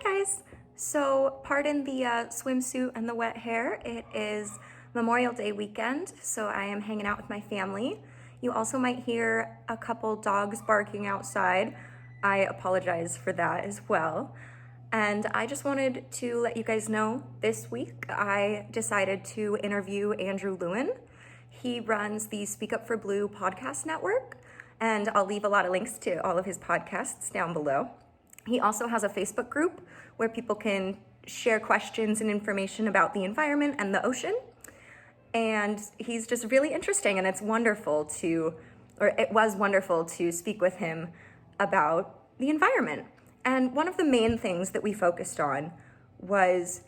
Hi guys. So pardon the swimsuit and the wet hair. It is Memorial Day weekend, so I am hanging out with my family. You also might hear a couple dogs barking outside. I apologize for that as well. And I just wanted to let you guys know this week I decided to interview Andrew Lewin. He runs the Speak Up for Blue podcast network, and I'll leave a lot of links to all of his podcasts down below. He also has a Facebook group where people can share questions and information about the environment and the ocean. And he's just really interesting, and it was wonderful to speak with him about the environment. And one of the main things that we focused on was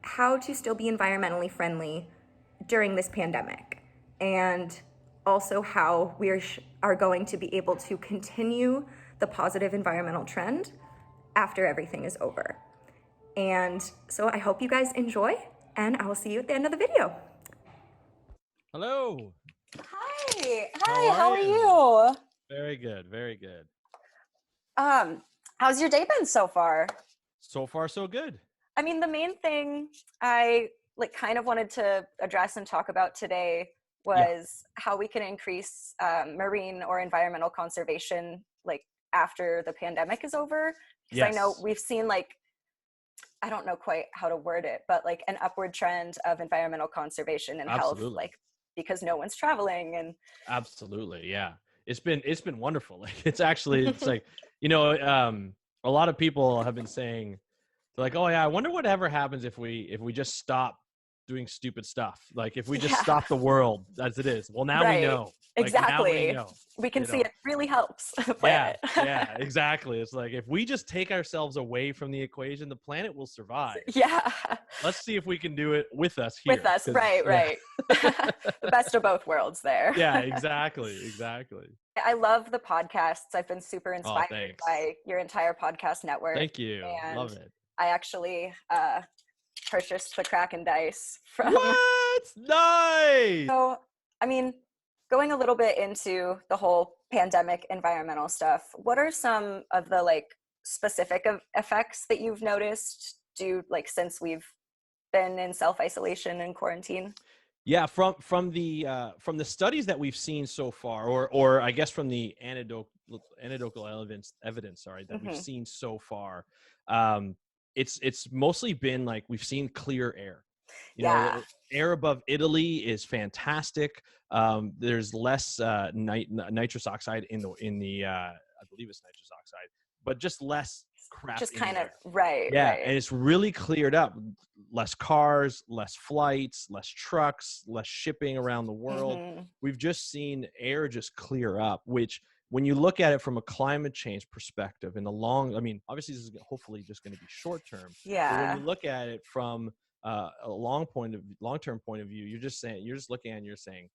how to still be environmentally friendly during this pandemic, and also how we are going to be able to continue the positive environmental trend after everything is over. And so I hope you guys enjoy, and I will see you at the end of the video. Hello. Hi, how are you? Very good, very good. How's your day been so far? So far, so good. I mean, the main thing I kind of wanted to address and talk about today was how we can increase marine or environmental conservation after the pandemic is over. Because I know we've seen I don't know quite how to word it, but an upward trend of environmental conservation and health, because no one's traveling and absolutely, yeah. It's been wonderful. It's like, a lot of people have been saying, they're like, oh yeah, I wonder whatever happens if we just stop doing stupid stuff. Like if we just stop the world as it is. Well, now we know. Exactly. Now we know. We can see it really helps the planet. Yeah, exactly. It's like if we just take ourselves away from the equation, the planet will survive. Yeah. Let's see if we can do it with us here. With us, right. The best of both worlds there. Yeah, exactly. I love the podcasts. I've been super inspired by your entire podcast network. Thank you. And love it. I actually purchased the Kraken dice from. What? Nice. So, I mean, going a little bit into the whole pandemic environmental stuff, what are some of the specific effects that you've noticed since we've been in self-isolation and quarantine? Yeah, from the studies that we've seen so far, or I guess from the anecdotal evidence, that we've seen so far, it's mostly been we've seen clear air. You know, air above Italy is fantastic. There's less nitrous oxide in the I believe it's nitrous oxide, but just less crap. Just kind of right. And it's really cleared up. Less cars, less flights, less trucks, less shipping around the world. We've just seen air just clear up, which when you look at it from a climate change perspective in the obviously this is hopefully just going to be short term. Yeah. But when you look at it from a long-term point of view, you're just looking at it and you're saying,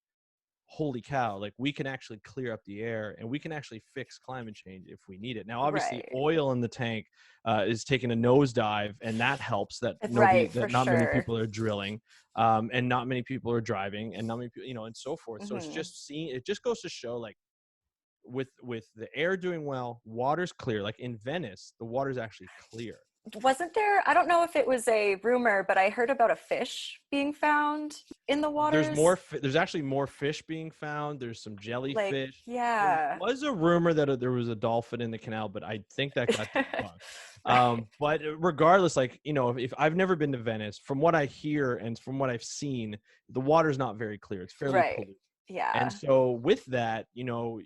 holy cow, we can actually clear up the air and we can actually fix climate change if we need it. Now, obviously oil in the tank is taking a nosedive, and that helps that not many people are drilling, and not many people are driving, and not many people, and so forth. So it just goes to show with the air doing well, water's clear. Like in Venice, the water's actually clear. Wasn't there, I don't know if it was a rumor, but I heard about a fish being found in the waters. There's actually more fish being found. There's some jellyfish. Yeah. There was a rumor that there was a dolphin in the canal, but I think that got debunked. But regardless, if I've never been to Venice, from what I hear and from what I've seen, the water's not very clear. It's fairly polluted. Yeah. And so with that, to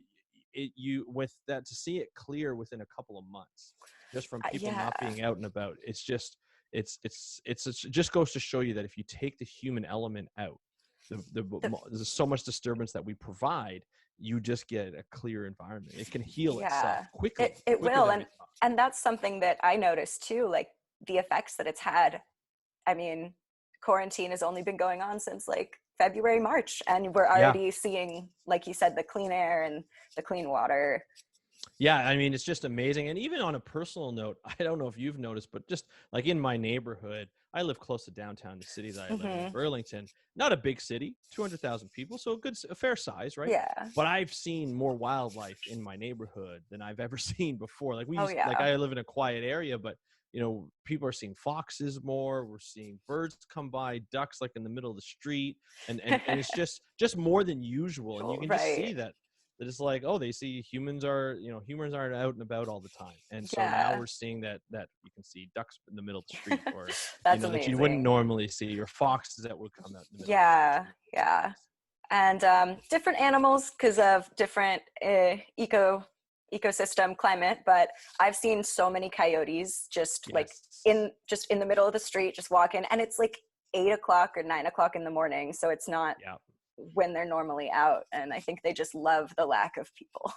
see it clear within a couple of months, just from people not being out and about, it just goes to show you that if you take the human element out, there's so much disturbance that we provide, you just get a clear environment. It can heal itself quickly. It will, and that's something that I noticed too, the effects that it's had. I mean, quarantine has only been going on since February, March, and we're already seeing, like you said, the clean air and the clean water. Yeah, I mean, it's just amazing. And even on a personal note, I don't know if you've noticed, but just like in my neighborhood, I live close to downtown, the city that I live in, Hmm. Burlington. Not a big city, 200,000 people, so a fair size, right? Yeah. But I've seen more wildlife in my neighborhood than I've ever seen before. Oh Like yeah. I live in a quiet area, but people are seeing foxes more. We're seeing birds come by, ducks like in the middle of the street, and it's just more than usual. And you can just Right. see that it's like, oh, they see humans aren't out and about all the time, and so now Yeah. we're seeing that you can see ducks in the middle of the street, or That's that you wouldn't amazing. normally see, or foxes that would come out in the middle of the night. Yeah. Yeah. And different animals because of different ecosystem climate. But I've seen so many coyotes just like Yes. in the middle of the street, just walking, and it's like 8 o'clock or 9 o'clock in the morning, so it's not Yeah. when they're normally out. And I think they just love the lack of people.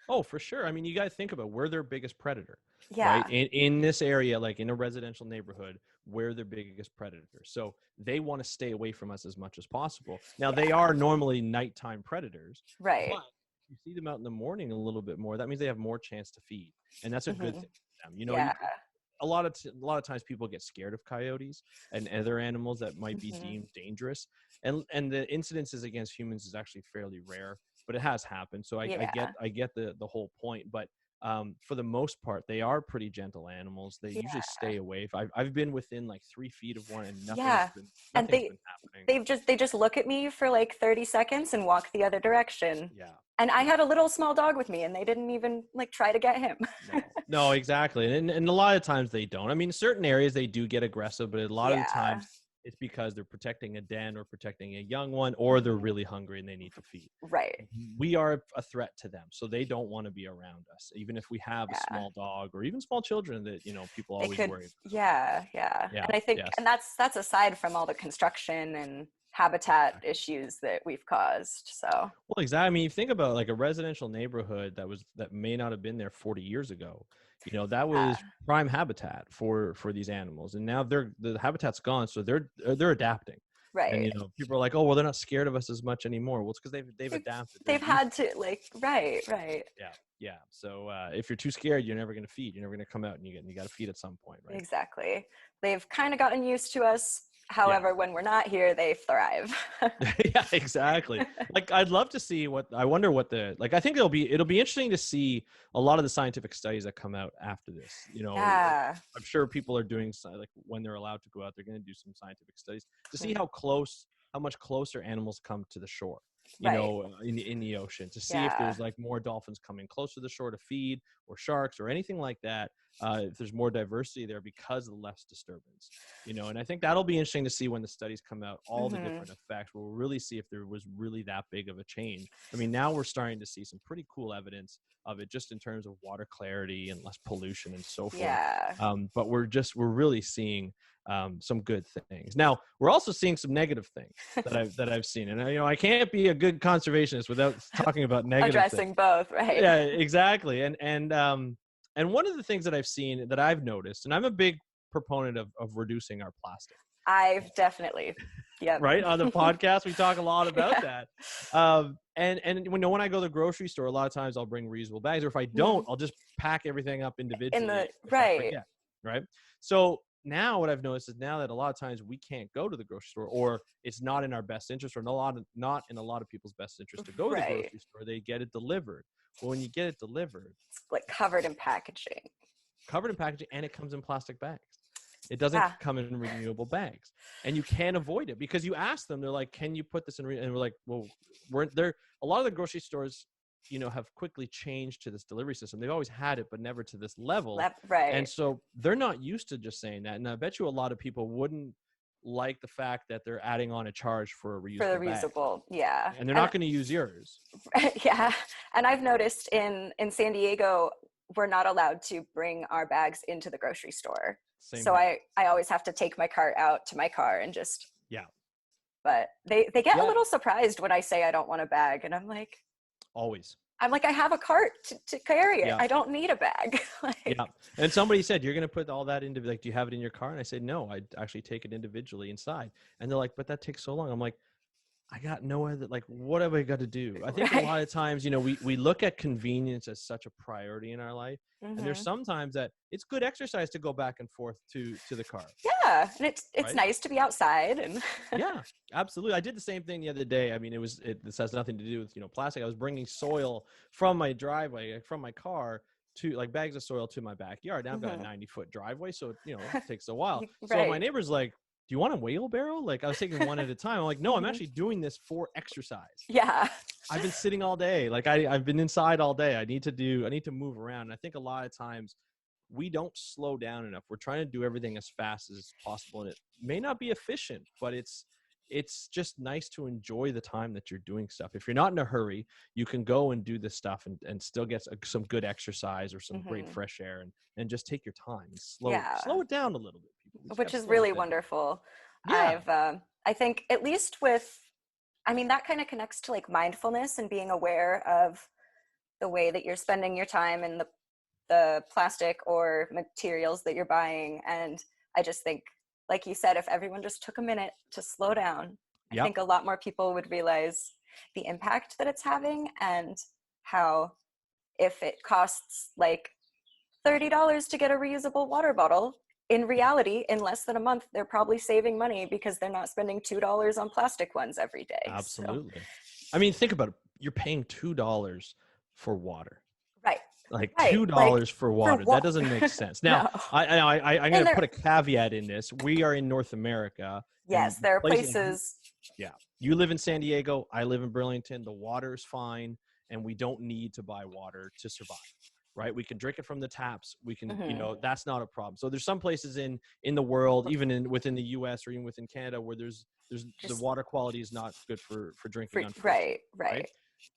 Oh, for sure. I mean, you got to think about, we're their biggest predator, right? Yeah. In this area, like in a residential neighborhood, we're their biggest predator. So they want to stay away from us as much as possible. Now, they Yeah. are normally nighttime predators, Right. but if you see them out in the morning a little bit more, that means they have more chance to feed, and that's a good Hmm. thing for them. Yeah. A lot of times people get scared of coyotes and other animals that might be Hmm. deemed dangerous, and the incidences against humans is actually fairly rare, but it has happened. So Yeah. I get the whole point. But for the most part, they are pretty gentle animals. They usually Yeah. stay away. I've been within like 3 feet of one, and Yeah. And nothing's been happening. they just look at me for like 30 seconds and walk the other direction. Yeah. And I Yeah. had a little small dog with me and they didn't even like try to get him. No, exactly. And a lot of times they don't. I mean, certain areas they do get aggressive, but a lot of the Yeah. times it's because they're protecting a den or protecting a young one, or they're Mhm. really hungry and they need to feed. Right. We are a threat to them, so they don't want to be around us, even if we have a Yeah. small dog or even small children that people They always could, worry about. yeah, yeah. Yeah. And I think, Yes. and that's aside from all the construction and habitat issues that we've caused. So, Well, exactly. I mean, you think about like a residential neighborhood that may not have been there 40 years ago. That was yeah. prime habitat for these animals, and now the habitat's gone, so they're adapting. And Right. people are like, oh, well, they're not scared of us as much anymore. Well, it's because they've They've, adapted. They're they've used. had to like, right, right. Yeah, yeah. So if you're too scared, you're never going to feed. You're never going to come out, and you got to feed at some point, right? Exactly. They've kind of gotten used to us. Yeah. However, when we're not here, they thrive. Yeah, exactly. Like, I'd love to see I wonder what I think it'll be interesting to see a lot of the scientific studies that come out after this. Yeah. I'm sure people are doing like when they're allowed to go out, they're going to do some scientific studies to see Mhm. how much closer animals come to the shore, Right. in the ocean, to see if Yeah. there's like more dolphins coming closer to the shore to feed, or sharks or anything like that. If there's more diversity there because of less disturbance, and I think that'll be interesting to see when the studies come out, all the Mhm. different effects. We'll really see if there was really that big of a change. I mean, now we're starting to see some pretty cool evidence of it, just in terms of water clarity and less pollution and so forth. Yeah. But we're really seeing some good things. Now we're also seeing some negative things that I've seen, and I can't be a good conservationist without talking about negative things. Addressing both, right? Yeah, exactly. And one of the things that I've seen, that I've noticed, and I'm a big proponent of reducing our plastic, I've definitely, yep. right? On the podcast, we talk a lot about Yeah. that. And when I go to the grocery store, a lot of times I'll bring reusable bags, or if I don't, I'll just pack everything up individually In the, if I right. forget, right? So now what I've noticed is, now that a lot of times we can't go to the grocery store, or it's not in our best interest, or not in a lot of people's best interest to go to the Right. grocery store, they get it delivered. Well, when you get it delivered, It's like covered in packaging. covered in packaging, and it comes in plastic bags. It doesn't Yeah. come in renewable bags, and you can't avoid it, because you ask them, they're like, can you put this in and we're like, well, we're there. A lot of the grocery stores have quickly changed to this delivery system. They've always had it, but never to this level. Right. And so they're not used to just saying that. And I bet you a lot of people wouldn't like the fact that they're adding on a charge for a reusable For the bag, reusable, yeah. and they're not going to use yours. Yeah. And I've noticed in San Diego, we're not allowed to bring our bags into the grocery store. Same So here. I always have to take my cart out to my car and just, Yeah. but they get Yeah. a little surprised when I say I don't want a bag. And I'm like, Always. I have a cart to carry it. Yeah. I don't need a bag. Like, Yeah. And somebody said, you're going to put all that into, like, do you have it in your car? And I said, no, I actually take it individually inside. And they're like, but that takes so long. I'm like, I got no other, like, what have I got to do? I think a Right. lot of times, you know, we look at convenience as such a priority in our life. And there's Hmm. sometimes that it's good exercise to go back and forth to the car, Yeah, and it's right? nice to be outside and Yeah, absolutely. I did the same thing the other day. I mean, this has nothing to do with, you know, plastic. I was bringing soil from my driveway, from my car to, like, bags of soil to my backyard. Now I've got a Mhm. 90-foot driveway, so it, you know, takes a while. So my Right. neighbor's like, "Do you want a wheelbarrow?" Like, I was taking one at a time. I'm like, "No, I'm Hmm. actually doing this for exercise. Yeah. I've been sitting all day. Like, I've been inside all day. I need to move around." And I think a lot of times we don't slow down enough. We're trying to do everything as fast as possible, and it may not be efficient, but it's just nice to enjoy the time that you're doing stuff. If you're not in a hurry, you can go and do this stuff and still get some good exercise or some great Hmm. fresh air, and just take your time and Yeah, slow it down a little bit, people. We just got which to is slow really it down. wonderful. Yeah, I think at least with, I mean, that kind of connects to like mindfulness and being aware of the way that you're spending your time and the plastic or materials that you're buying. And I just think, like you said, if everyone just took a minute to slow down, I yep, think a lot more people would realize the impact that it's having and how if it costs like $30 to get a reusable water bottle, in reality, in less than a month, they're probably saving money because they're not spending $2 on plastic ones every day. So, absolutely. I mean, think about it. You're paying $2 for water. right, Like right. two Like dollars for for water. That what? doesn't make sense. Now, No. I'm going And to there, put a caveat in this. We are in North America, and yes, there are places like places, yeah, you live in San Diego. I live in Burlington. The water is fine, and we don't need to buy water to survive. Right? We can drink it from the taps. We can, you mhm, know, that's not a problem. So there's some places in the world, even within the U.S. or even within Canada, where there's the just water quality is not good for drinking, free, unfortunately. right, Right? right.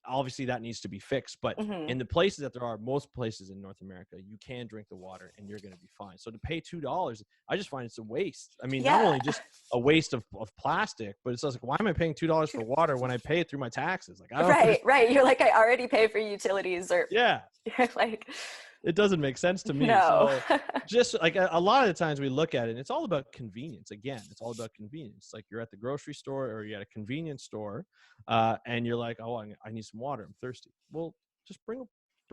Obviously that needs to be fixed, but Hmm. in the places that there are, most places in North America, you can drink the water and you're going to be fine. So to pay $2, I just find it's a waste. I mean, not Yeah, only just a waste of plastic, but it's just like, why am I paying $2 for water when I pay it through my taxes? Like, I don't right, understand. right. You're like, I already pay for utilities, or Yeah, you're like, it doesn't make sense to me. no. So just like a lot of the times we look at it, and it's all about convenience. Again, it's all about convenience. Like, you're at the grocery store or you're at a convenience store, and you're like, oh, I need some water. I'm thirsty. Well, just bring a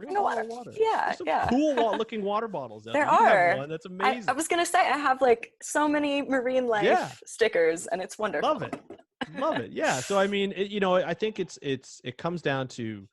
No bottle water. of water. Yeah, There's some yeah. cool looking water bottles out There there. You have are. one. That's I amazing. was gonna say I have like so many marine Yeah, life stickers, and it's love wonderful. it. Love it. Yeah. So I mean, you know, I think it comes down to,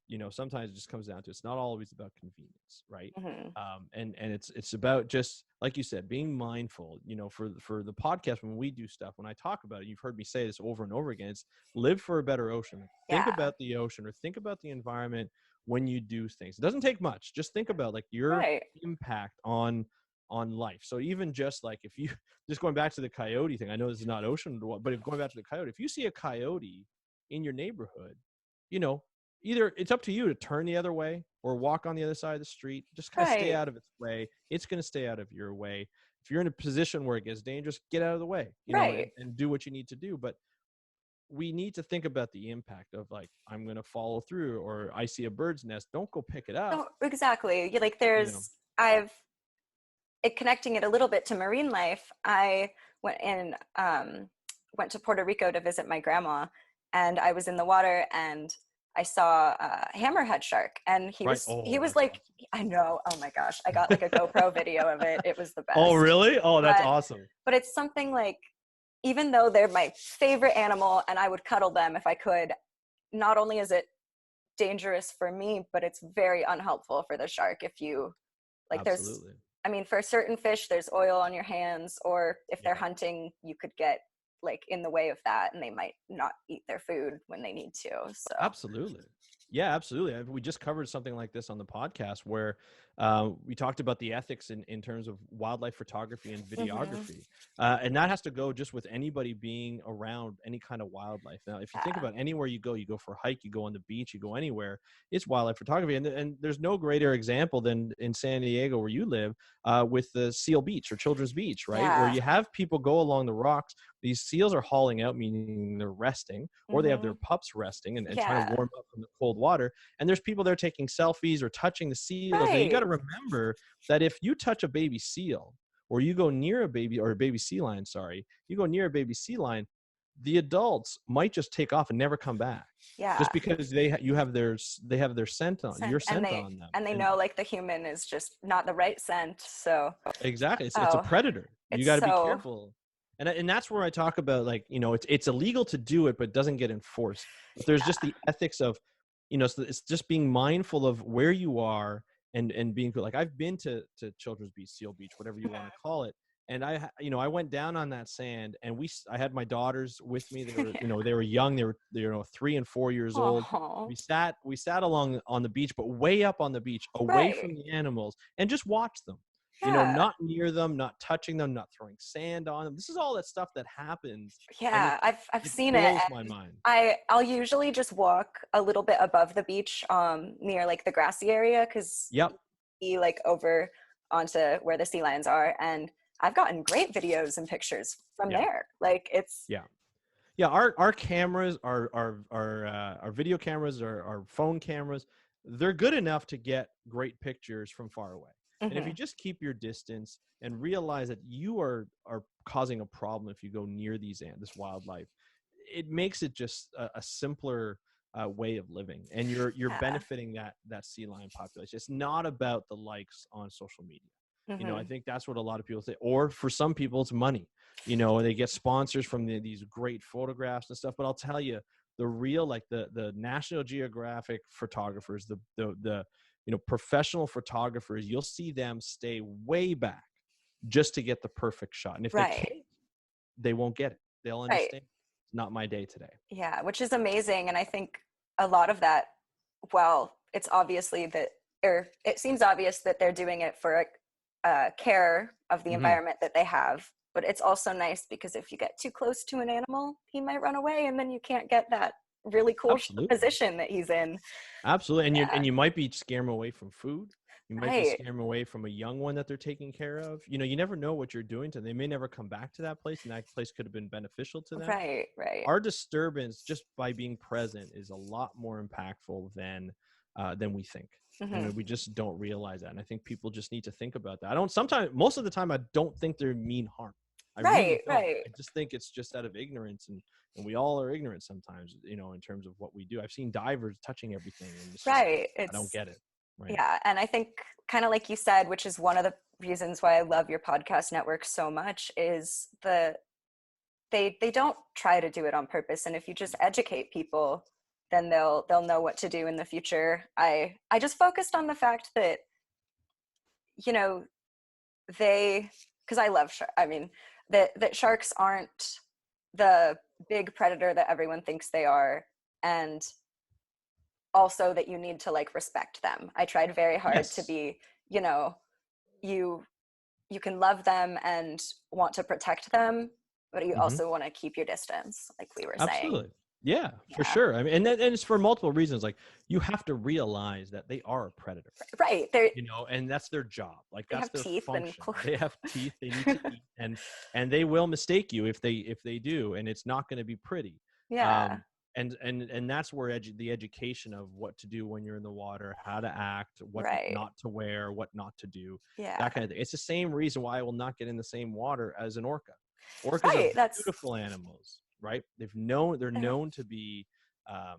you know, sometimes it just comes down to, it's not always about convenience, right? Hmm. And it's about, just like you said, being mindful. You know, for the podcast, when we do stuff, when I talk about it, you've heard me say this over and over again. It's live for a better ocean. Like, think Yeah. about the ocean, or think about the environment when you do things. It doesn't take much. Just think about, like, your Right. impact on life. So even just like, if you just going back to the coyote thing, I know this is not ocean, but if going back to the coyote, if you see a coyote in your neighborhood, you know, either it's up to you to turn the other way or walk on the other side of the street. Just kind of stay Right. out of its way. It's going to stay out of your way. If you're in a position where it gets dangerous, get out of the way, you know, Right. and do what you need to do. But we need to think about the impact of, like, I'm going to follow through, or I see a bird's nest, don't go pick it up, No, exactly. Like you know. I've connecting it a little bit to marine life. I went in, went to Puerto Rico to visit my grandma, and I was in the water and I saw a hammerhead shark, and he Right. was he Oh, was that's like, awesome. I know, oh my gosh, I got like a GoPro video of it. It was the Oh, best. really? Oh, that's But awesome. it's something like, even though they're my favorite animal and I would cuddle them if I could, not only is it dangerous for me, but it's very unhelpful for the shark if you like there's Absolutely. I mean, for certain fish there's oil on your hands, or if they're Yeah. hunting you could get like in the way of that and they might not eat their food when they need to. So Absolutely. Yeah, absolutely. We just covered something like this on the podcast, where we talked about the ethics in terms of wildlife photography and mhm, videography. And that has to go just with anybody being around any kind of wildlife. Now, if you think yeah, about anywhere you go for a hike, you go on the beach, you go anywhere, it's wildlife photography. And there's no greater example than in San Diego, where you live, with the Seal Beach or Children's Beach, right? Where yeah, you have people go along the rocks. These seals are hauling out, meaning they're resting, or they have their mhm, pups resting and trying to yeah, warm up from the cold water. And there's people there taking selfies or touching the seals. Now, you got right, to remember that if you touch a baby seal, or you go near a baby, or a baby sea lion, sorry, you go near a baby sea lion, the adults might just take off and never come back, Yeah. just because they have their scent on your scent on them, and they know like the human is just not the right scent. So exactly, it's a oh, predator. You it's got to be so careful, and that's where I talk about, like, it's illegal to do it, but it doesn't get enforced. But there's just the ethics of, so it's just being mindful of where you are, and being like, I've been to Children's Beach, Seal Beach, whatever you want to call it. And I went down on that sand, and I had my daughters with me. They were, they were young. They were 3 and 4 years old. oh, We sat along on the beach, but way up on the beach, away right. from the animals, and just watched them. Yeah. Not near them, not touching them, not throwing sand on them. This is all that stuff that happens. Yeah, I've seen it. Blows my mind. I'll usually just walk a little bit above the beach, near like the grassy area, because Yep. you like over onto where the sea lions are, and I've gotten great videos and pictures from there. Like it's our cameras, our video cameras, our phone cameras, they're good enough to get great pictures from far away. And if you just keep your distance and realize that you are causing a problem if you go near this wildlife, it makes it just a simpler way of living, and you're benefiting that sea lion population. It's not about the likes on social media. I think that's what a lot of people say, or for some people it's money. They get sponsors from these great photographs and stuff. But I'll tell you, the real, like the National Geographic photographers, the professional photographers, you'll see them stay way back just to get the perfect shot. And if they can't, they won't get it. They'll understand. It's not my day today. Yeah, which is amazing. And I think a lot of that, well, it's obviously that, or it seems obvious that they're doing it for care of the environment that they have. But it's also nice because if you get too close to an animal, he might run away, and then you can't get that really cool position that he's in. Absolutely. And you might be scaring them away from food. You might be scaring them away from a young one that they're taking care of. You never know what you're doing to them. They may never come back to that place, and that place could have been beneficial to them. Right. Our disturbance just by being present is a lot more impactful than we think. And we just don't realize that. And I think people just need to think about that. Most of the time, I don't think they mean harm. I just think it's just out of ignorance, and we all are ignorant sometimes, in terms of what we do. I've seen divers touching everything, and I don't get it. Right. Yeah, and I think, kind of like you said, which is one of the reasons why I love your podcast network so much, is they don't try to do it on purpose. And if you just educate people, then they'll know what to do in the future. I just focused on the fact that, because I love that sharks aren't the big predator that everyone thinks they are, and also that you need to like respect them. I tried very hard to be, you can love them and want to protect them, but you also want to keep your distance, like we were saying. Absolutely. Yeah, for sure. I mean, and it's for multiple reasons. Like, you have to realize that they are a predator, right? And that's their job. Like, that's their teeth function. They have teeth. They need to eat, and they will mistake you if they do, and it's not going to be pretty. Yeah. And that's where the education of what to do when you're in the water, how to act, what not to wear, what not to do, that kind of thing. It's the same reason why I will not get in the same water as an orca. Orcas are beautiful animals. Right? They're known to be a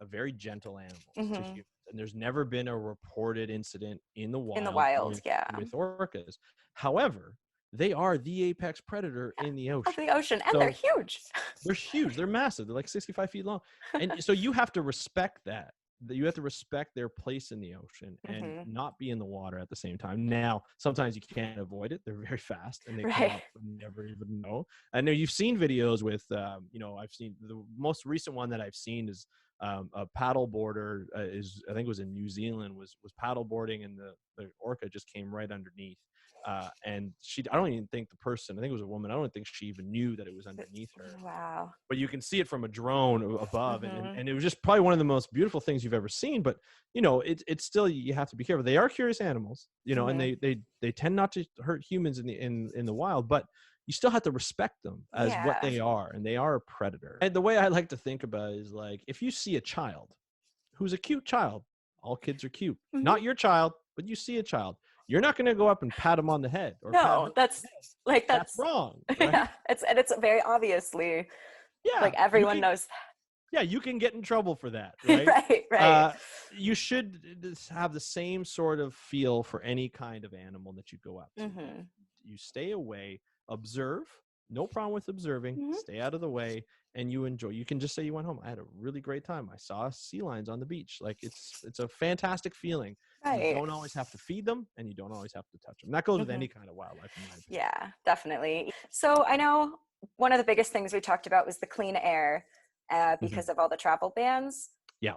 very gentle animal to humans, and there's never been a reported incident in the wild with orcas. However, they are the apex predator in the ocean. And they're huge. They're huge. They're massive. They're like 65 feet long, and so you have to respect that. You have to respect their place in the ocean and not be in the water at the same time. Now, sometimes you can't avoid it. They're very fast, and they come up and never even know. I know you've seen videos with, I've seen the most recent one that I've seen is a paddle boarder I think it was in New Zealand, was paddle boarding, and the orca just came right underneath. And I don't even think I think it was a woman, I don't think she even knew that it was underneath her. Wow. But you can see it from a drone above, and it was just probably one of the most beautiful things you've ever seen. But it's still, you have to be careful. They are curious animals, and they tend not to hurt humans in the wild, but you still have to respect them as what they are, and they are a predator. And the way I like to think about it is, like, if you see a child who's a cute child, all kids are cute, not your child, but you see a child, you're not going to go up and pat him on the head. No, that's wrong. Right? Yeah, it's very obviously Yeah, Like everyone can, knows yeah, you can get in trouble for that, that. right? Right, right. You should have the same sort of feel for any kind of animal that you go out to. Mm-hmm. You stay away, observe, no problem with observing, Mm-hmm. stay out of the way, and you enjoy. You can just say you went home. I had a really great time. I saw sea lions on the beach. Like it's a fantastic feeling. You Right. don't always have to feed them, and you don't always have to touch them. That goes with Mm-hmm. any kind of wildlife, in my opinion. Yeah, definitely. So I know one of the biggest things we talked about was the clean air Mhm. because of all the travel bans. Yeah.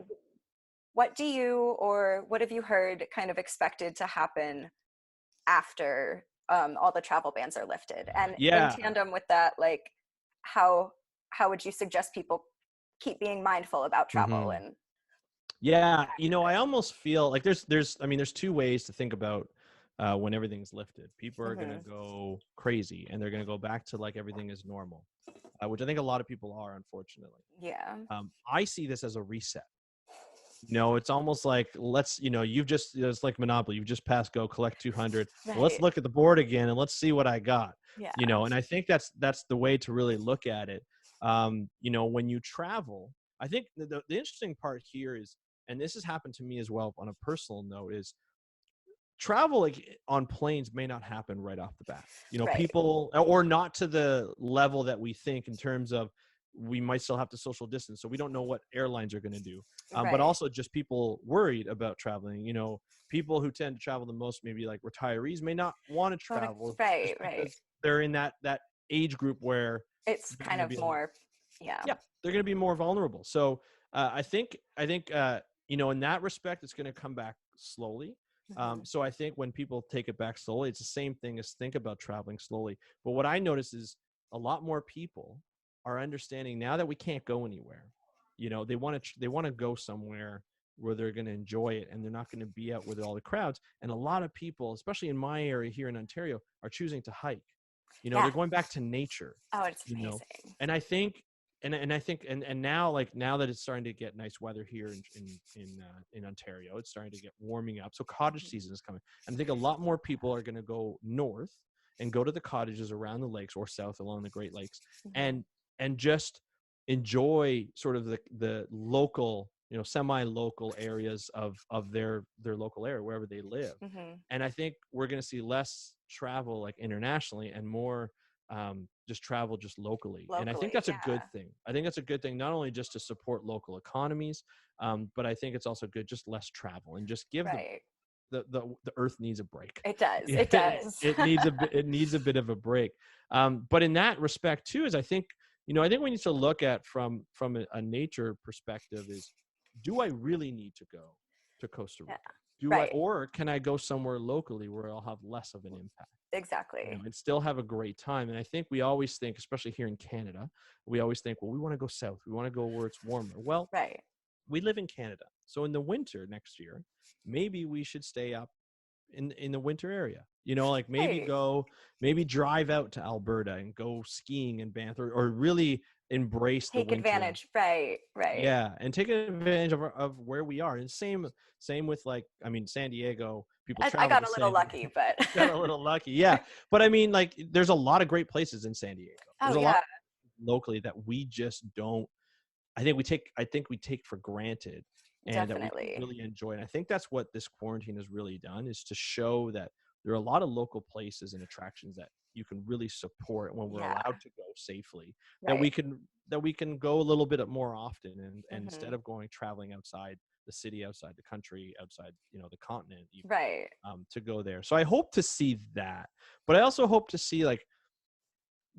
What do you or what have you heard kind of expected to happen after all the travel bans are lifted? And in Yeah. tandem with that, like how would you suggest people keep being mindful about travel? Mhm. And Yeah, I almost feel like there's two ways to think about when everything's lifted. People are gonna Mhm. go crazy and they're gonna go back to like everything is normal, which I think a lot of people are, unfortunately. Yeah. I see this as a reset. It's almost like you've just it's like Monopoly. You've just passed go, collect 200. Well, let's Right. look at the board again and let's see what I got. Yeah. And I think that's the way to really look at it. When you travel, I think the interesting part here is, and this has happened to me as well on a personal note, is travel like on planes may not happen right off the bat. Right. People, or not to the level that we think, in terms of we might still have to social distance, so we don't know what airlines are going to do. But Right. also just people worried about traveling. People who tend to travel the most, maybe like retahirees, may not want to travel just Right. Right. because they're in that age group where It's they're kind going to of be a lot, more, yeah. yeah, they're going to be more vulnerable. So I think in that respect, it's going to come back slowly. Mhm. So I think when people take it back slowly, it's the same thing as think about traveling slowly. But what I notice is a lot more people are understanding now that we can't go anywhere. They want to go somewhere where they're going to enjoy it and they're not going to be out with all the crowds. And a lot of people, especially in my area here in Ontario, are choosing to hike. Yeah. They're going back to nature. Oh, it's You know, amazing. and I think and I think and now, like, now that it's starting to get nice weather here in Ontario, it's starting to get warming up. So cottage Mhm. season is coming, and I think a lot more people are going to go north and go to the cottages around the lakes or south along the Great Lakes, Mhm. and just enjoy sort of the local, semi-local areas of their local area wherever they live. Mhm. And I think we're going to see less travel like internationally and more just travel just locally. And I think Locally, that's a good yeah. thing. I think that's a good thing, not only just to support local economies, but I think it's also good, just less travel and just give Right. the earth needs a break. It does. Yeah, It does. it needs a bit of a break. But in that respect too, is I think we need to look at from a nature perspective is, do I really need to go to Costa Yeah. Rica? Right. Or can I go somewhere locally where I'll have less of an impact? Exactly. And still have a great time. And I think we always think, especially here in Canada, we always think, well, we want to go south. We want to go where it's warmer. Well, Right. we live in Canada. So in the winter next year, maybe we should stay up in the winter area. Like Right. maybe drive out to Alberta and go skiing in Banff, or really embrace the Take winter. advantage. Right. Right. Yeah, and take advantage of where we are. And same with, like, I mean, San Diego, people I travel got to a little San Diego. lucky, but Got a little lucky, yeah. But I mean, like, there's a lot of great places in San Diego. oh There's a lot yeah, locally that we just don't. I think we take for granted, and that we can definitely. really enjoy. And I think that's what this quarantine has really done, is to show that there are a lot of local places and attractions that you can really support when we're Yeah. allowed to go safely. That Right. we can go a little bit more often, and instead Mhm. of traveling outside the city, outside the country, outside the continent, even, Right. to go there. So I hope to see that, but I also hope to see, like,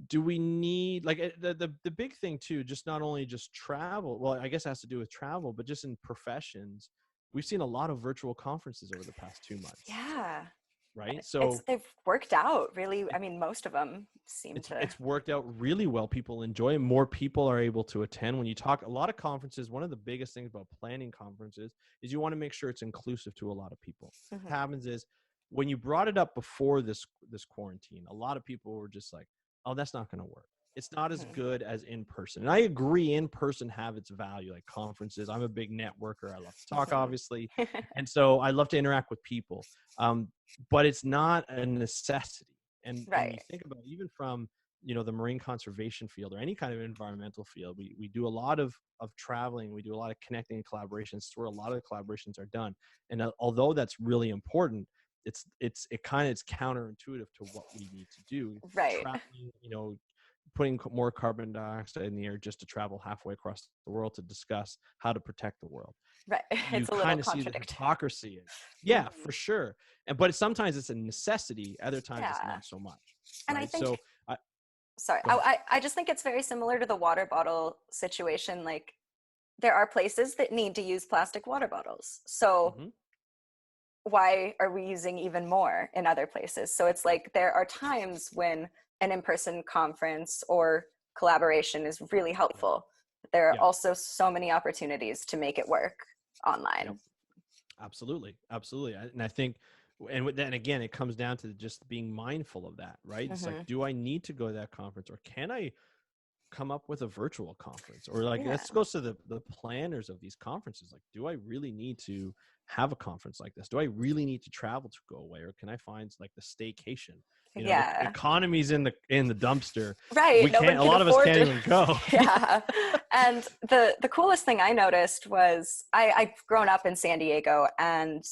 do we need, like, the big thing too, just not only just travel, well, I guess it has to do with travel, but just in professions, we've seen a lot of virtual conferences over the past 2 months, Yeah. right? So They've worked out really. I mean, most of them seem to. it's worked out really well. People enjoy it. More people are able to attend. When you talk a lot of conferences, one of the biggest things about planning conferences is you want to make sure it's inclusive to a lot of people. What Mhm. happens is, when you brought it up before this quarantine, a lot of people were just like, oh, that's not going to work. It's not as Mhm. good as in person. And I agree, in person have its value, like conferences. I'm a big networker. I love to talk, Mhm. obviously. And so I love to interact with people. But it's not a necessity. And you Right. think about, even from the marine conservation field or any kind of environmental field, we do a lot of traveling, we do a lot of connecting and collaborations. It's where a lot of the collaborations are done. And although that's really important, it's counterintuitive to what we need to do. Right. Traveling, putting more carbon dioxide in the air just to travel halfway across the world to discuss how to protect the world. Right. You It's a little kind of see the contradictory. hypocrisy. Yeah, for sure. But sometimes it's a necessity. Other times it's Yeah. not so much. And Right? I think, So sorry, go ahead. I just think it's very similar to the water bottle situation. Like, there are places that need to use plastic water bottles. So Mhm. why are we using even more in other places? So it's like there are times when an in-person conference or collaboration is really helpful. There are Yeah. also so many opportunities to make it work Yep. online. Absolutely. And I think, and then again, it comes down to just being mindful of that, right? It's like, Mhm. do I need to go to that conference, or can I come up with a virtual conference? Or like, Yeah. let's go to the planners of these conferences. Like, do I really need to have a conference like this? Do I really need to travel to go away, or can I find like the staycation? The Yeah. economy's in the dumpster. Right. We No one can't. A can lot of us afford can't to. even go. Yeah. And the coolest thing I noticed was I've grown up in San Diego, and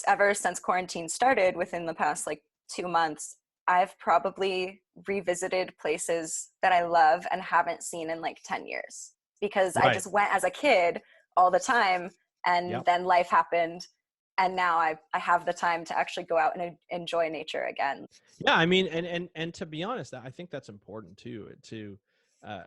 ever since quarantine started within the past like 2 months, I've probably revisited places that I love and haven't seen in like 10 years because I Right. just went as a kid all the time, and Yep. then life happened. And now I have the time to actually go out and enjoy nature again. Yeah, I mean, and to be honest, I think that's important too. Uh,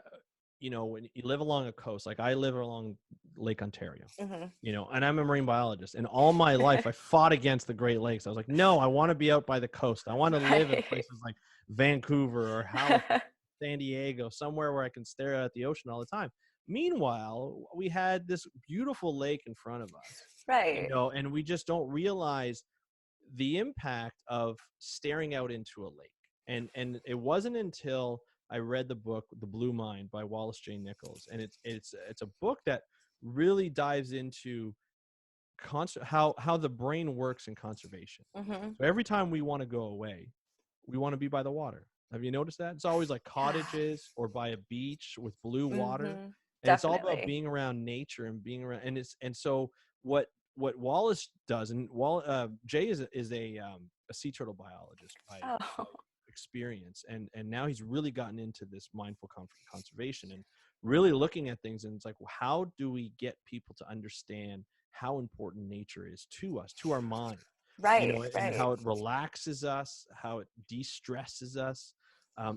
when you live along a coast, like I live along Lake Ontario, Hmm. and I'm a marine biologist, and all my life I fought against the Great Lakes. I was like, no, I want to be out by the coast. I want to live in Right. places like Vancouver or Halifax, San Diego, somewhere where I can stare at the ocean all the time. Meanwhile, we had this beautiful lake in front of us, Right. and we just don't realize the impact of staring out into a lake. And it wasn't until I read the book The Blue Mind by Wallace J. Nichols, and it's a book that really dives into how the brain works in conservation. Hmm. So every time we want to go away, we want to be by the water. Have you noticed that? It's always like cottages or by a beach with blue water. Hmm. And it's all about Definitely. being around nature and being around, and so what Wallace does, and Jay is a sea turtle biologist by Oh, experience, and now he's really gotten into this mindful conservation and really looking at things, and it's like, well, how do we get people to understand how important nature is to us, to our mind, right, and right. how it relaxes us, how it de-stresses us.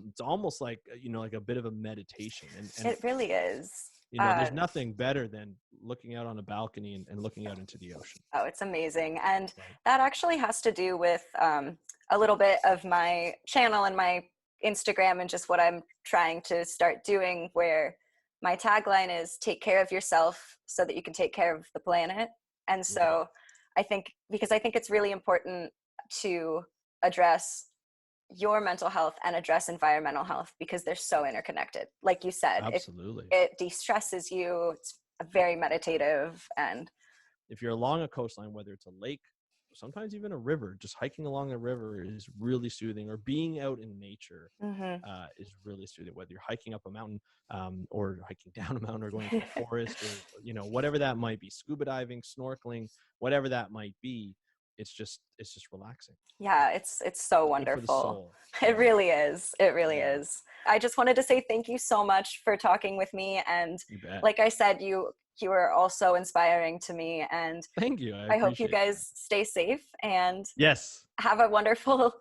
It's almost like like a bit of a meditation, and It really is. there's nothing better than looking out on a balcony and looking out into the ocean. Oh, it's amazing. And Right. that actually has to do with a little bit of my channel and my Instagram and just what I'm trying to start doing, where my tagline is take care of yourself so that you can take care of the planet. And so because I think it's really important to address your mental health and address environmental health because they're so interconnected. Like you said, Absolutely. it de-stresses you. It's very meditative, and If you're along a coastline, whether it's a lake, sometimes even a river, just hiking along the river is really soothing, or being out in nature Mhm. is really soothing, whether you're hiking up a mountain or hiking down a mountain or going to a forest, or whatever that might be, scuba diving, snorkeling, whatever that might be. It's just relaxing. Yeah, it's so Good for the wonderful. soul. It really is. It really Yeah. is. I just wanted to say thank you so much for talking with me, and You bet. like I said, you are also inspiring to me, and Thank you. I I hope you appreciate that. guys stay safe and Yes. have a wonderful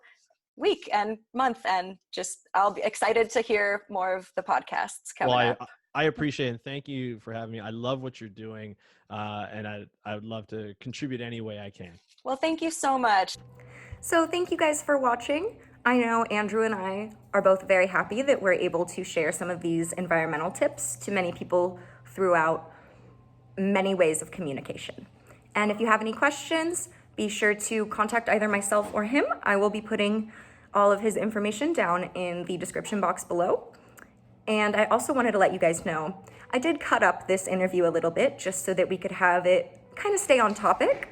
week and month, and just I'll be excited to hear more of the podcasts coming Well, up. I appreciate it, and thank you for having me. I love what you're doing, and I would love to contribute any way I can. Well, thank you so much. So thank you guys for watching. I know Andrew and I are both very happy that we're able to share some of these environmental tips to many people throughout many ways of communication. And if you have any questions, be sure to contact either myself or him. I will be putting all of his information down in the description box below. And I also wanted to let you guys know, I did cut up this interview a little bit just so that we could have it kind of stay on topic.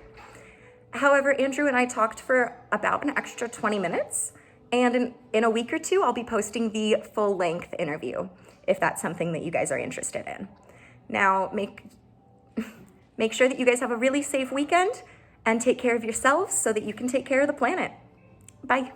However, Andrew and I talked for about an extra 20 minutes, And in a week or two, I'll be posting the full length interview if that's something that you guys are interested in. Now, make sure that you guys have a really safe weekend and take care of yourselves so that you can take care of the planet. Bye.